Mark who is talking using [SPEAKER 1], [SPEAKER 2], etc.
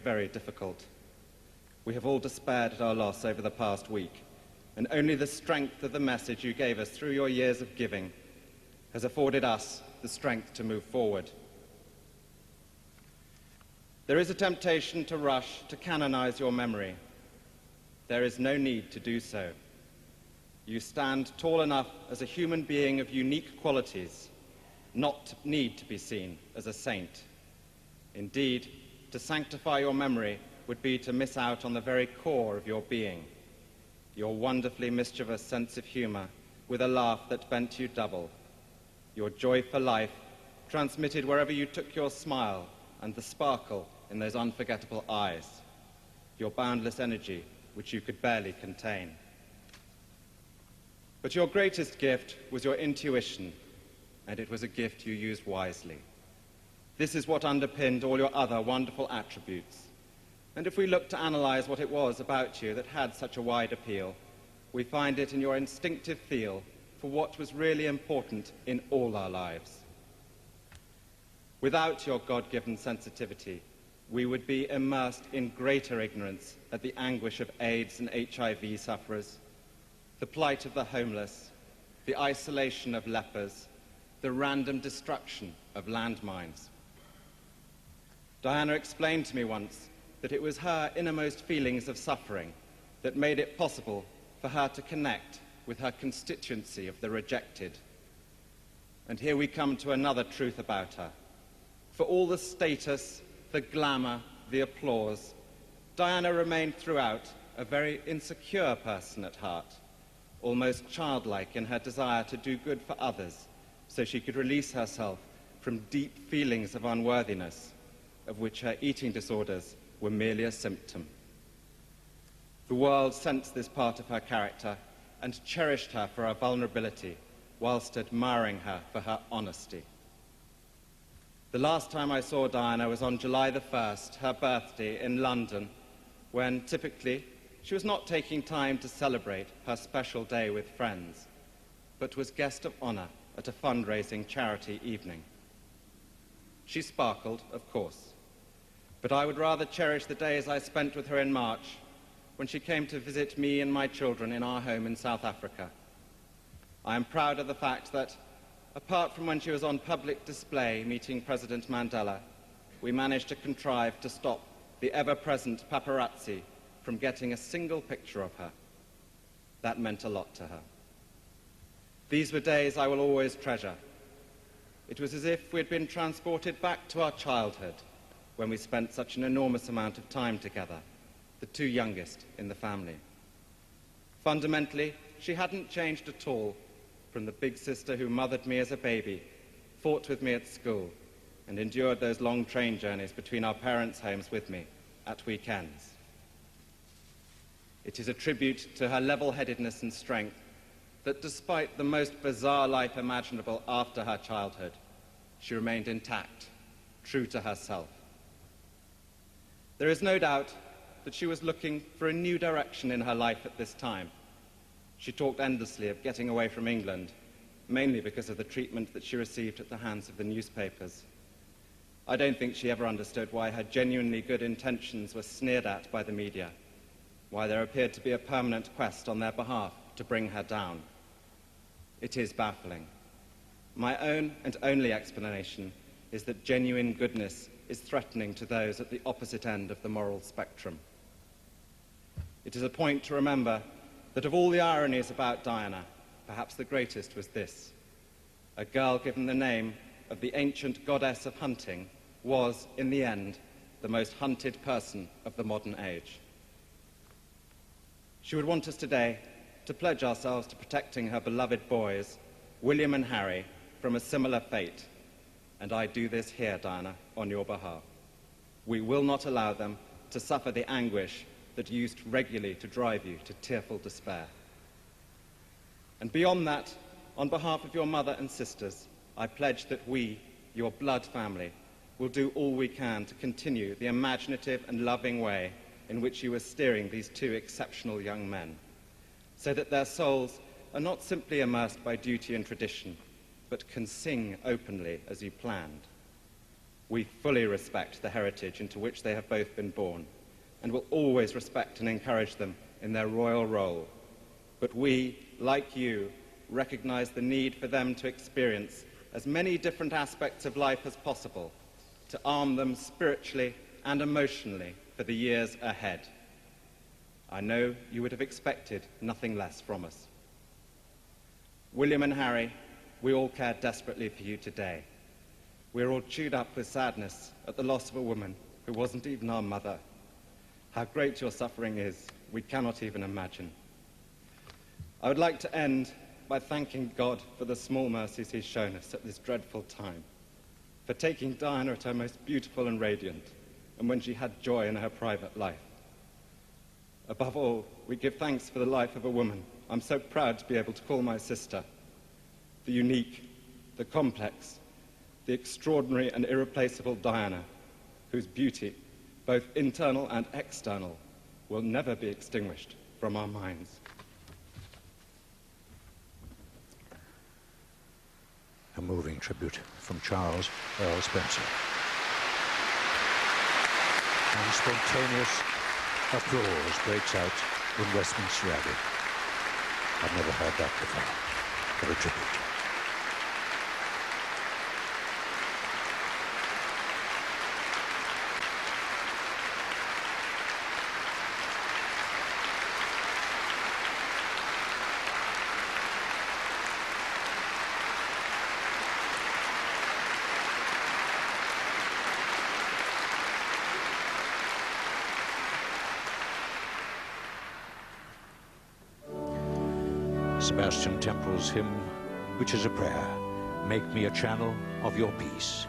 [SPEAKER 1] very difficult. We have all despaired at our loss over the past week, and only the strength of the message you gave us through your years of giving has afforded us the strength to move forward. There is a temptation to rush to canonize your memory. There is no need to do so. You stand tall enough as a human being of unique qualities, not to need to be seen as a saint. Indeed, to sanctify your memory would be to miss out on the very core of your being, your wonderfully mischievous sense of humor with a laugh that bent you double, your joy for life transmitted wherever you took your smile and the sparkle in those unforgettable eyes, your boundless energy which you could barely contain. But your greatest gift was your intuition, and it was a gift you used wisely. This is what underpinned all your other wonderful attributes. And if we look to analyze what it was about you that had such a wide appeal, we find it in your instinctive feel for what was really important in all our lives. Without your God-given sensitivity, we would be immersed in greater ignorance at the anguish of AIDS and HIV sufferers, the plight of the homeless, the isolation of lepers, the random destruction of landmines. Diana explained to me once that it was her innermost feelings of suffering that made it possible for her to connect with her constituency of the rejected. And here we come to another truth about her. For all the status, the glamour, the applause, Diana remained throughout a very insecure person at heart, almost childlike in her desire to do good for others so she could release herself from deep feelings of unworthiness, of which her eating disorders were merely a symptom. The world sensed this part of her character and cherished her for her vulnerability, whilst admiring her for her honesty. The last time I saw Diana was on July the 1st, her birthday, in London, when typically she was not taking time to celebrate her special day with friends, but was guest of honor at a fundraising charity evening. She sparkled, of course, but I would rather cherish the days I spent with her in March, when she came to visit me and my children in our home in South Africa. I am proud of the fact that, apart from when she was on public display meeting President Mandela, we managed to contrive to stop the ever-present paparazzi from getting a single picture of her. That meant a lot to her. These were days I will always treasure. It was as if we had been transported back to our childhood, when we spent such an enormous amount of time together, the two youngest in the family. Fundamentally, she hadn't changed at all from the big sister who mothered me as a baby, fought with me at school, and endured those long train journeys between our parents' homes with me at weekends. It is a tribute to her level-headedness and strength that despite the most bizarre life imaginable after her childhood, she remained intact, true to herself. There is no doubt that she was looking for a new direction in her life at this time. She talked endlessly of getting away from England, mainly because of the treatment that she received at the hands of the newspapers. I don't think she ever understood why her genuinely good intentions were sneered at by the media, why there appeared to be a permanent quest on their behalf to bring her down. It is baffling. My own and only explanation is that genuine goodness is threatening to those at the opposite end of the moral spectrum. It is a point to remember that of all the ironies about Diana, perhaps the greatest was this: a girl given the name of the ancient goddess of hunting was, in the end, the most hunted person of the modern age. She would want us today to pledge ourselves to protecting her beloved boys, William and Harry, from a similar fate. And I do this here, Diana, on your behalf. We will not allow them to suffer the anguish that used regularly to drive you to tearful despair. And beyond that, on behalf of your mother and sisters, I pledge that we, your blood family, will do all we can to continue the imaginative and loving way in which you are steering these two exceptional young men, so that their souls are not simply immersed by duty and tradition, but can sing openly as you planned. We fully respect the heritage into which they have both been born, and will always respect and encourage them in their royal role. But we, like you, recognize the need for them to experience as many different aspects of life as possible, to arm them spiritually and emotionally for the years ahead. I know you would have expected nothing less from us. William and Harry, we all care desperately for you today. We're all chewed up with sadness at the loss of a woman who wasn't even our mother. How great your suffering is, we cannot even imagine. I would like to end by thanking God for the small mercies he's shown us at this dreadful time, for taking Diana at her most beautiful and radiant, and when she had joy in her private life. Above all, we give thanks for the life of a woman I'm so proud to be able to call my sister, the unique, the complex, the extraordinary and irreplaceable Diana, whose beauty, both internal and external, will never be extinguished from our minds.
[SPEAKER 2] A moving tribute from Charles Earl Spencer. And spontaneous applause breaks out in Westminster Abbey. I've never heard that before, for a tribute. Sebastian Temple's hymn, which is a prayer, "Make me a channel of your peace."